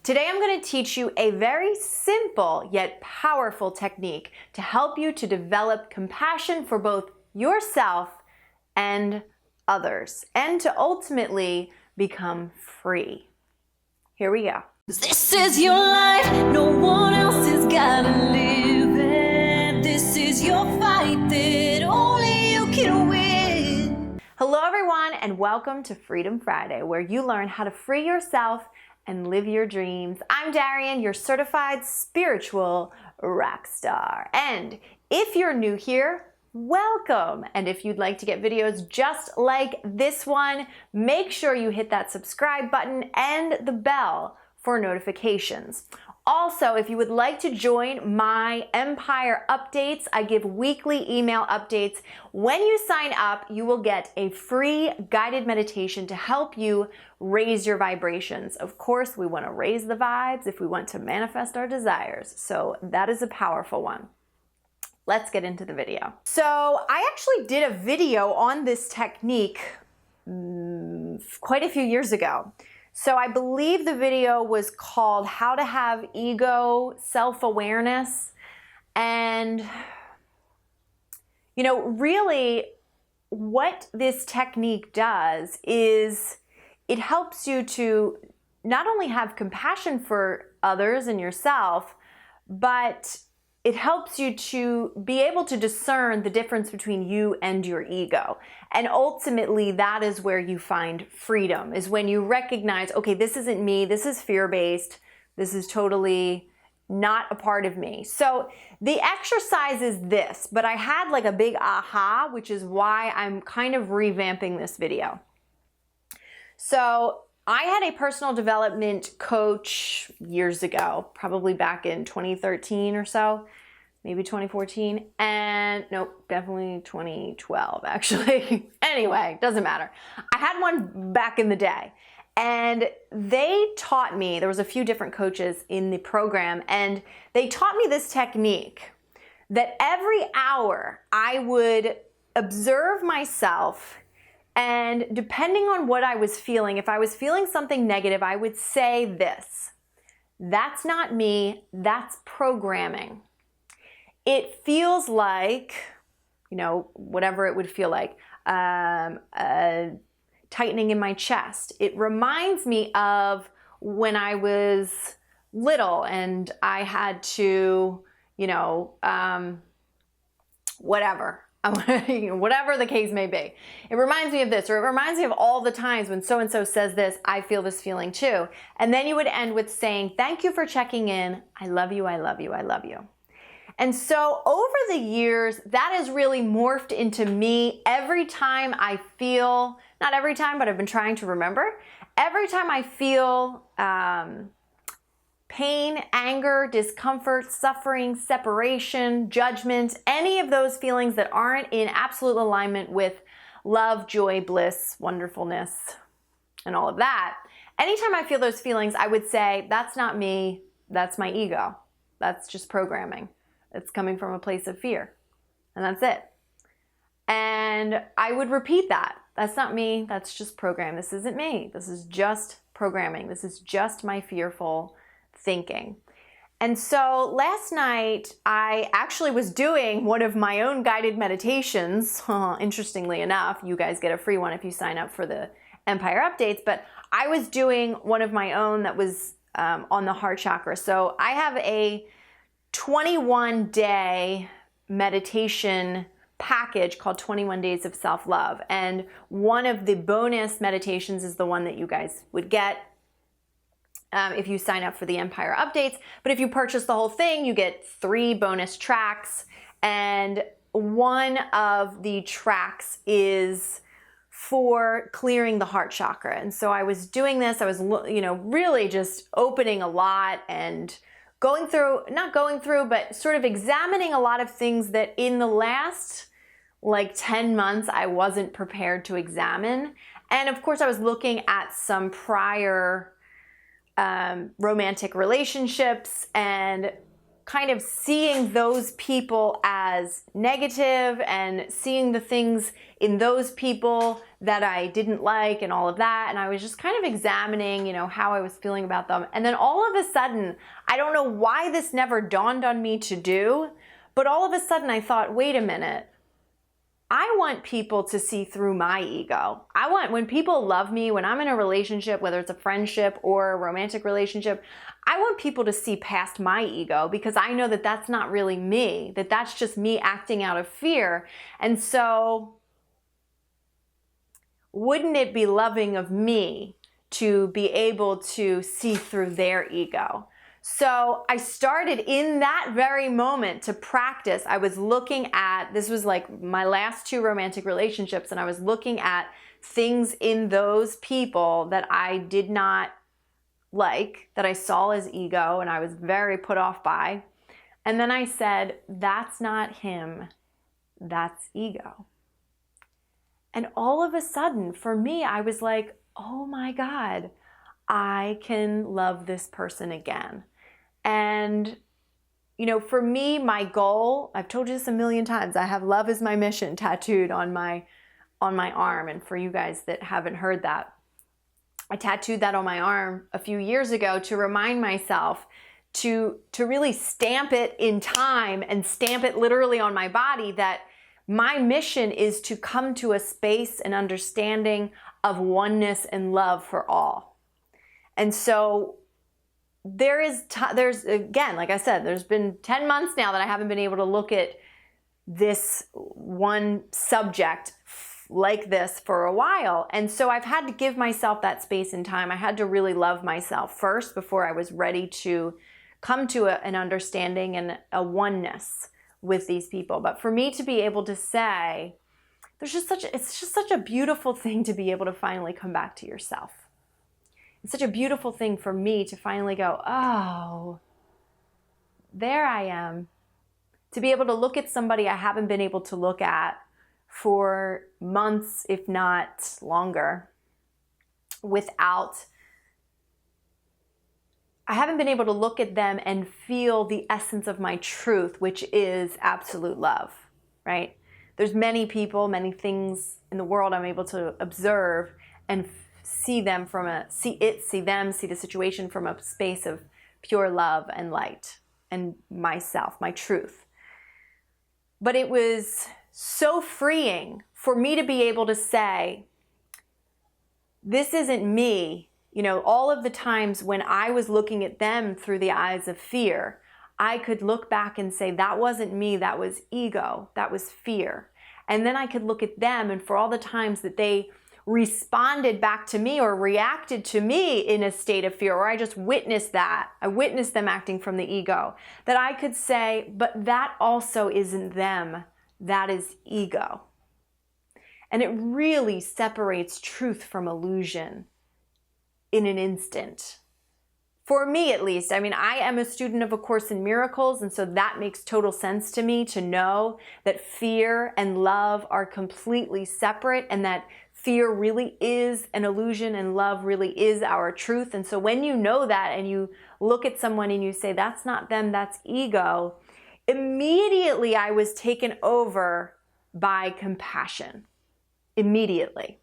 Today I'm going to teach you a very simple yet powerful technique to help you to develop compassion for both yourself and others, and to ultimately become free. Here we go. This is your life, no one else has gotta live it. This is your fight that only you can win. Hello everyone, and welcome to Freedom Friday, where you learn how to free yourself and live your dreams. I'm Darienne, your certified spiritual rock star. And if you're new here, welcome. And if you'd like to get videos just like this one, make sure you hit that subscribe button and the bell for notifications. Also, if you would like to join my Empire updates, I give weekly email updates. When you sign up, you will get a free guided meditation to help you raise your vibrations. Of course, we want to raise the vibes if we want to manifest our desires. So that is a powerful one. Let's get into the video. So I actually did a video on this technique quite a few years ago. So I believe the video was called How to Have Ego Self-Awareness. And, really what this technique does is it helps you to not only have compassion for others and yourself, but it helps you to be able to discern the difference between you and your ego. And ultimately, that is where you find freedom, is when you recognize, okay, this isn't me, this is fear-based, this is totally not a part of me. So the exercise is this, but I had like a big aha, which is why I'm kind of revamping this video. So I had a personal development coach years ago, probably back in 2013 or so, maybe 2014, and nope, definitely 2012 actually. Anyway, doesn't matter. I had one back in the day, and they taught me, there was a few different coaches in the program, and they taught me this technique that every hour I would observe myself. And depending on what I was feeling, if I was feeling something negative, I would say this: that's not me, that's programming. It feels like, whatever it would feel like, tightening in my chest. It reminds me of when I was little and I had to, whatever the case may be. It reminds me of this, or it reminds me of all the times when so-and-so says this, I feel this feeling too. And then you would end with saying, thank you for checking in. I love you, I love you, I love you. And so over the years, that has really morphed into me. Every time I feel, not every time, but I've been trying to remember, every time I feel pain, anger, discomfort, suffering, separation, judgment, any of those feelings that aren't in absolute alignment with love, joy, bliss, wonderfulness, and all of that, anytime I feel those feelings, I would say, that's not me, that's my ego. That's just programming. It's coming from a place of fear. And that's it. And I would repeat that. That's not me, that's just program. This isn't me. This is just programming. This is just my fearful thinking. And so last night, I actually was doing one of my own guided meditations. Interestingly enough, you guys get a free one if you sign up for the Empire updates, but I was doing one of my own that was on the heart chakra. So I have a 21-day meditation package called 21 Days of Self-Love. And one of the bonus meditations is the one that you guys would get if you sign up for the Empire updates. But if you purchase the whole thing, you get 3 bonus tracks. And one of the tracks is for clearing the heart chakra. And so I was doing this, I was, really just opening a lot and but sort of examining a lot of things that in the last 10 months, I wasn't prepared to examine. And of course, I was looking at some prior romantic relationships and kind of seeing those people as negative and seeing the things in those people that I didn't like and all of that. And I was just kind of examining, how I was feeling about them. And then all of a sudden, I don't know why this never dawned on me to do, but all of a sudden I thought, wait a minute. I want people to see through my ego. I want, when people love me, when I'm in a relationship, whether it's a friendship or a romantic relationship, I want people to see past my ego, because I know that that's not really me, that that's just me acting out of fear. And so wouldn't it be loving of me to be able to see through their ego? So I started in that very moment to practice. I was looking at, this was like my last 2 romantic relationships, and I was looking at things in those people that I did not like, that I saw as ego and I was very put off by. And then I said, that's not him, that's ego. And all of a sudden, for me, I was like, oh my God, I can love this person again. And, for me, my goal, I've told you this a million times, I have love is my mission tattooed on my arm. And for you guys that haven't heard that, I tattooed that on my arm a few years ago to remind myself to really stamp it in time and stamp it literally on my body, that my mission is to come to a space and understanding of oneness and love for all. And so there's again, like I said, there's been 10 months now that I haven't been able to look at this one subject like this for a while. And so I've had to give myself that space and time. I had to really love myself first before I was ready to come to an understanding and a oneness with these people. But for me to be able to say, it's just such a beautiful thing to be able to finally come back to yourself. It's such a beautiful thing for me to finally go, oh, there I am. To be able to look at somebody I haven't been able to look at for months, if not longer, I haven't been able to look at them and feel the essence of my truth, which is absolute love, right? There's many people, many things in the world I'm able to observe and see the situation from a space of pure love and light and myself, my truth. But it was so freeing for me to be able to say, this isn't me. All of the times when I was looking at them through the eyes of fear, I could look back and say, that wasn't me, that was ego, that was fear. And then I could look at them, and for all the times that they responded back to me or reacted to me in a state of fear, or I just witnessed that, I witnessed them acting from the ego, that I could say, but that also isn't them, that is ego. And it really separates truth from illusion in an instant. For me, at least. I mean, I am a student of A Course in Miracles, and so that makes total sense to me to know that fear and love are completely separate, and that fear really is an illusion and love really is our truth. And so when you know that and you look at someone and you say, that's not them, that's ego, immediately I was taken over by compassion. Immediately.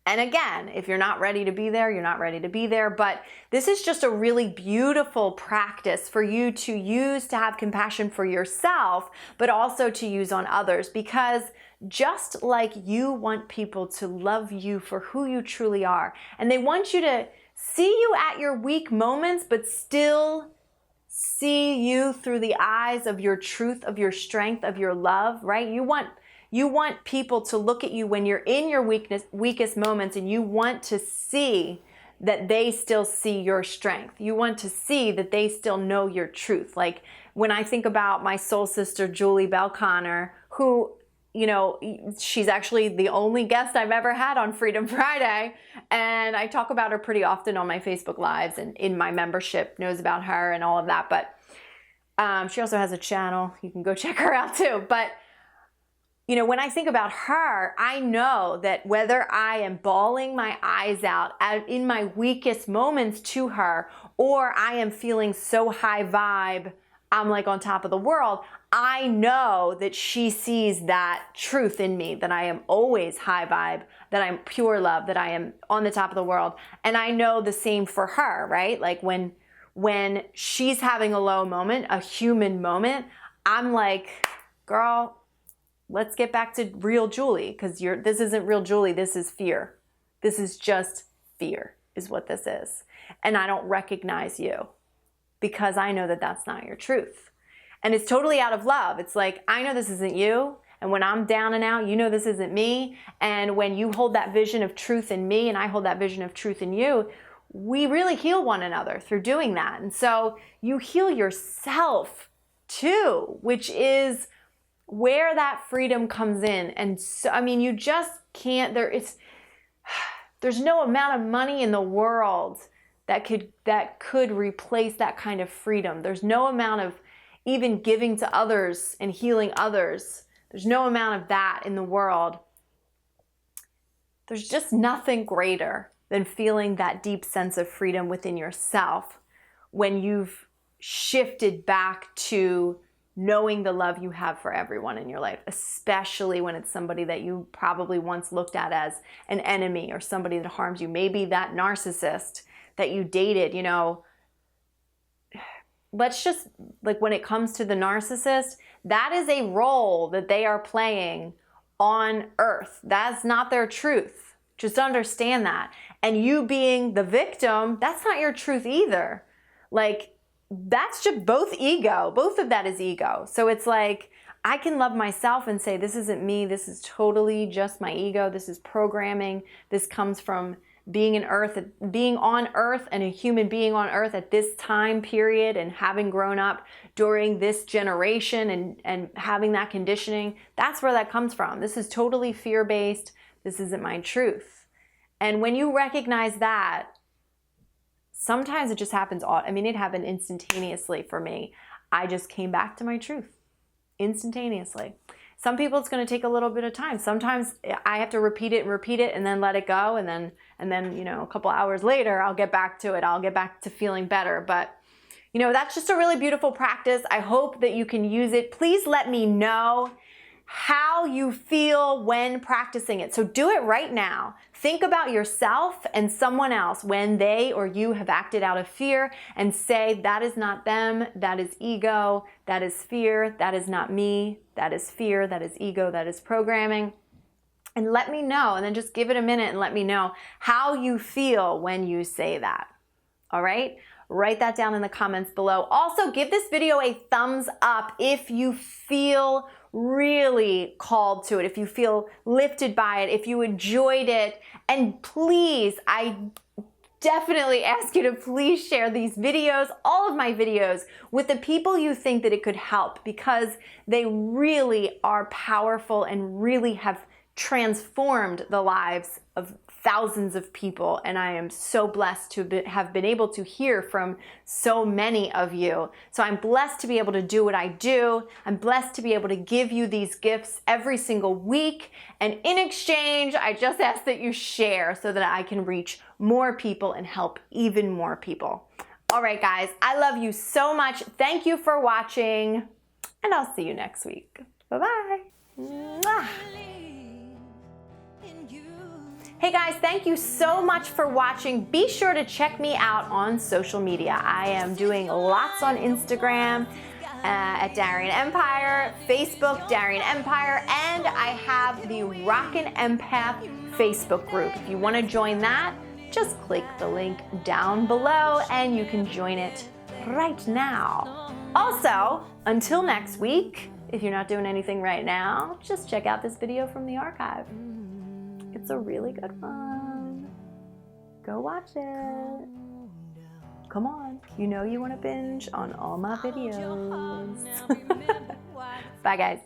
And again, if you're not ready to be there, you're not ready to be there. But this is just a really beautiful practice for you to use to have compassion for yourself, but also to use on others. Because just like you want people to love you for who you truly are, and they want you to see you at your weak moments, but still see you through the eyes of your truth, of your strength, of your love, right? You want people to look at you when you're in your weakest moments, and you want to see that they still see your strength. You want to see that they still know your truth. Like when I think about my soul sister, Julie Bell Connor, who, she's actually the only guest I've ever had on Freedom Friday. And I talk about her pretty often on my Facebook Lives, and in my membership knows about her and all of that. But she also has a channel. You can go check her out too. But when I think about her, I know that whether I am bawling my eyes out in my weakest moments to her, or I am feeling so high vibe I'm like on top of the world. I know that she sees that truth in me, that I am always high vibe, that I'm pure love, that I am on the top of the world. And I know the same for her, right? Like when she's having a low moment, a human moment, I'm like, girl, let's get back to real Julie, because this isn't real Julie, this is fear. This is just fear is what this is. And I don't recognize you because I know that that's not your truth. And it's totally out of love. It's like, I know this isn't you. And when I'm down and out, you know this isn't me. And when you hold that vision of truth in me and I hold that vision of truth in you, we really heal one another through doing that. And so you heal yourself too, which is where that freedom comes in. And so, I mean, you just can't, there's no amount of money in the world that could replace that kind of freedom. There's no amount of even giving to others and healing others. There's no amount of that in the world. There's just nothing greater than feeling that deep sense of freedom within yourself when you've shifted back to knowing the love you have for everyone in your life, especially when it's somebody that you probably once looked at as an enemy or somebody that harms you. Maybe that narcissist that you dated, you know, let's just, like, when it comes to the narcissist, that is a role that they are playing on earth. That's not their truth. Just understand that. And you being the victim, that's not your truth either. Like, that's just both ego. Both of that is ego. So it's like, I can love myself and say, this isn't me. This is totally just my ego. This is programming. This comes from being on earth and a human being on earth at this time period and having grown up during this generation and having that conditioning. That's where that comes from. This is totally fear-based. This isn't my truth. And when you recognize that, sometimes it just happens. I mean, it happened instantaneously for me. I just came back to my truth instantaneously. Some people, it's going to take a little bit of time. Sometimes I have to repeat it and then let it go. And then, you know, a couple hours later, I'll get back to it. I'll get back to feeling better. But, you know, that's just a really beautiful practice. I hope that you can use it. Please let me know how you feel when practicing it. So do it right now. Think about yourself and someone else when they or you have acted out of fear and say, that is not them, that is ego, that is fear, that is not me, that is fear, that is ego, that is programming. And let me know, and then just give it a minute and let me know how you feel when you say that. All right? Write that down in the comments below. Also, give this video a thumbs up if you feel really called to it, if you feel lifted by it, if you enjoyed it. And please, I definitely ask you to please share these videos, all of my videos, with the people you think that it could help, because they really are powerful and really have transformed the lives of thousands of people. And I am so blessed to have been able to hear from so many of you. So I'm blessed to be able to do what I do. I'm blessed to be able to give you these gifts every single week. And in exchange, I just ask that you share so that I can reach more people and help even more people. All right, guys, I love you so much. Thank you for watching, and I'll see you next week. Bye-bye. Mwah. Hey guys, thank you so much for watching. Be sure to check me out on social media. I am doing lots on Instagram at Darienne Empire, Facebook, Darienne Empire, and I have the Rockin' Empath Facebook group. If you want to join that, just click the link down below and you can join it right now. Also, until next week, if you're not doing anything right now, just check out this video from the archive. It's a really good one. Go watch it. Come on. You know you want to binge on all my videos. Bye, guys.